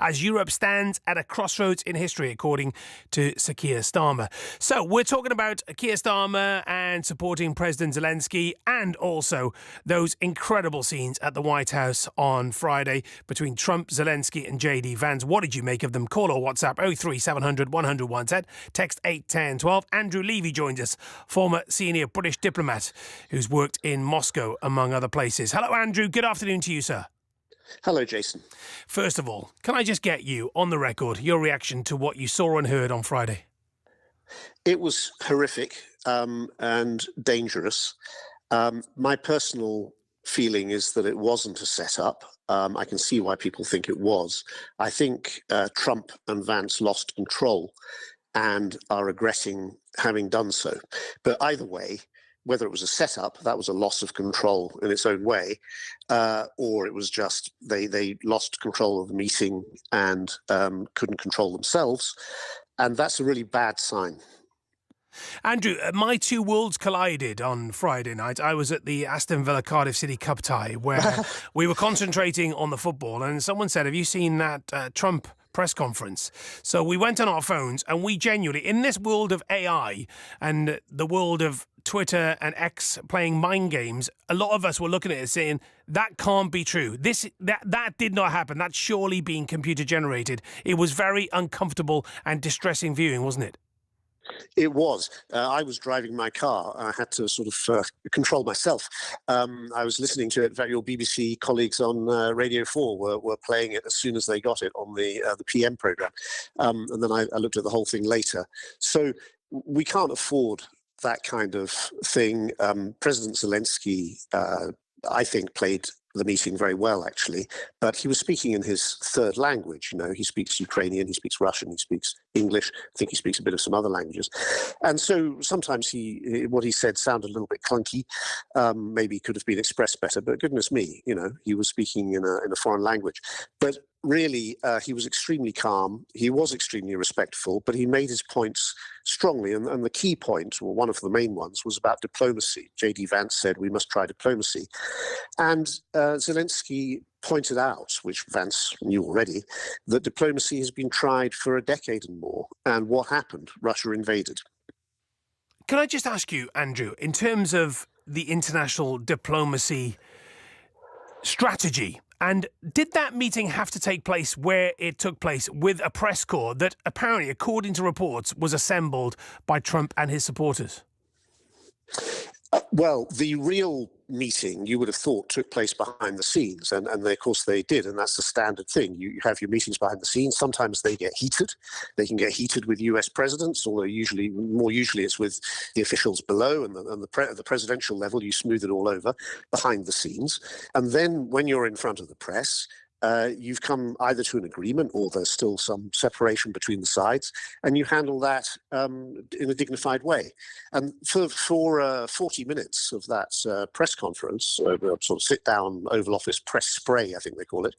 as Europe stands at a crossroads in history, according to Sir Keir Starmer. So we're talking about Keir Starmer and supporting President Zelensky, and also those incredible scenes at the White House on Friday between Trump, Zelensky and JD Vance. What did you make of them? Call or WhatsApp 03700 100 110, text 81012. Andrew Levy joins us, former senior British diplomat who's worked in Moscow, among other places. Hello, Andrew. Good afternoon to you, sir. Hello, Jason. First of all, can I just get you, on the record, your reaction to what you saw and heard on Friday? It was horrific and dangerous. My personal feeling is that it wasn't a setup. I can see why people think it was. I think Trump and Vance lost control and are regretting having done so. But either way, whether it was a setup, that was a loss of control in its own way, or it was just they lost control of the meeting and couldn't control themselves. And that's a really bad sign. Andrew, my two worlds collided on Friday night. I was at the Aston Villa Cardiff City Cup tie where we were concentrating on the football, and someone said, have you seen that Trump press conference? So we went on our phones and we genuinely, in this world of AI and the world of Twitter and X playing mind games, a lot of us were looking at it saying, that can't be true. That did not happen. That's surely being computer generated. It was very uncomfortable and distressing viewing, wasn't it? It was. I was driving my car. I had to sort of control myself. I was listening to it. In fact, your BBC colleagues on Radio 4 were playing it as soon as they got it on the PM programme. And then I looked at the whole thing later. So we can't afford that kind of thing. President Zelensky, I think, played the meeting very well, actually, but he was speaking in his third language. You know, he speaks Ukrainian, he speaks Russian, he speaks English. I think he speaks a bit of some other languages. And so sometimes what he said sounded a little bit clunky. Maybe could have been expressed better, but goodness me, you know, he was speaking in a foreign language. But really, he was extremely calm. He was extremely respectful, but he made his points strongly. And the key point, or one of the main ones, was about diplomacy. JD Vance said, we must try diplomacy. And Zelensky pointed out, which Vance knew already, that diplomacy has been tried for a decade and more. And what happened? Russia invaded. Can I just ask you, Andrew, in terms of the international diplomacy strategy, and did that meeting have to take place where it took place, with a press corps that apparently, according to reports, was assembled by Trump and his supporters? Well, the real meeting, you would have thought, took place behind the scenes, and of course they did, and that's the standard thing. You have your meetings behind the scenes. Sometimes they get heated. They can get heated with US presidents, although more usually it's with the officials below, and at the presidential level, you smooth it all over behind the scenes. And then when you're in front of the press, you've come either to an agreement or there's still some separation between the sides, and you handle that in a dignified way. And for 40 minutes of that press conference, sort of sit-down Oval Office press spray, I think they call it,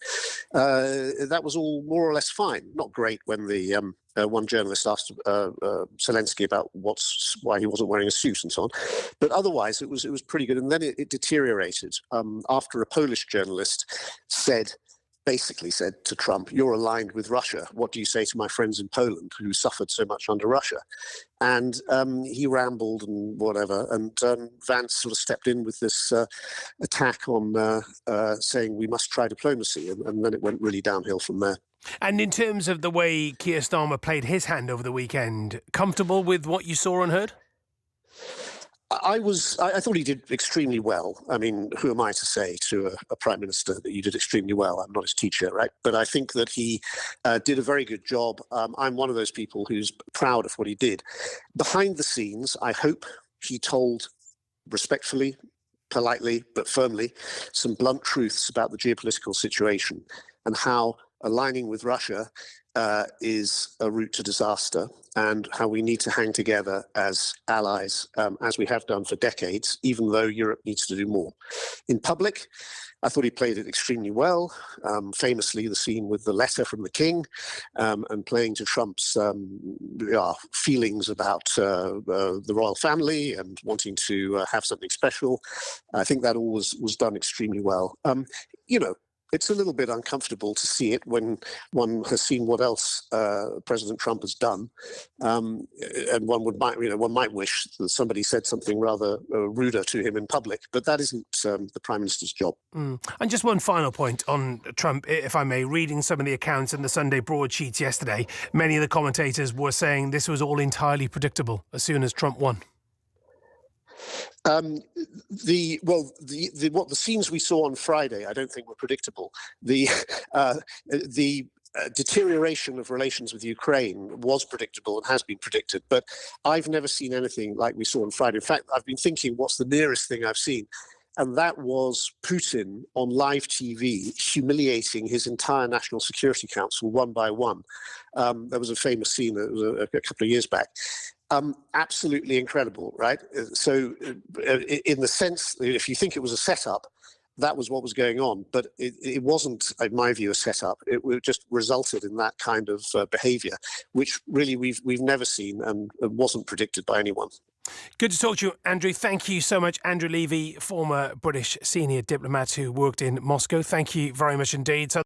that was all more or less fine. Not great when the one journalist asked Zelensky about why he wasn't wearing a suit and so on. But otherwise, it was pretty good. And then it deteriorated after a Polish journalist basically said to Trump, you're aligned with Russia. What do you say to my friends in Poland who suffered so much under Russia? And he rambled and whatever. And Vance sort of stepped in with this attack on saying we must try diplomacy. And then it went really downhill from there. And in terms of the way Keir Starmer played his hand over the weekend, comfortable with what you saw and heard? I thought he did extremely well. I mean, who am I to say to a prime minister that you did extremely well? I'm not his teacher, right? But I think that he did a very good job. I'm one of those people who's proud of what he did. Behind the scenes, I hope he told respectfully, politely, but firmly, some blunt truths about the geopolitical situation and how aligning with Russia is a route to disaster, and how we need to hang together as allies, as we have done for decades, even though Europe needs to do more. In public, I thought he played it extremely well. Famously, the scene with the letter from the king, and playing to Trump's feelings about the royal family and wanting to have something special. I think that all was done extremely well. It's a little bit uncomfortable to see it when one has seen what else President Trump has done, and one might wish that somebody said something rather ruder to him in public. But that isn't the Prime Minister's job. And just one final point on Trump, if I may. Reading some of the accounts in the Sunday broadsheets yesterday, many of the commentators were saying this was all entirely predictable as soon as Trump won. The scenes we saw on Friday, I don't think were predictable. The deterioration of relations with Ukraine was predictable and has been predicted, but I've never seen anything like we saw on Friday. In fact, I've been thinking, what's the nearest thing I've seen? And that was Putin on live TV humiliating his entire National Security Council one by one. There was a famous scene that was a couple of years back. Absolutely incredible, right? So in the sense, if you think it was a setup, that was what was going on. But it wasn't, in my view, a setup. It just resulted in that kind of behavior, which really we've never seen and wasn't predicted by anyone. Good to talk to you, Andrew. Thank you so much. Andrew Levy, former British senior diplomat who worked in Moscow. Thank you very much indeed.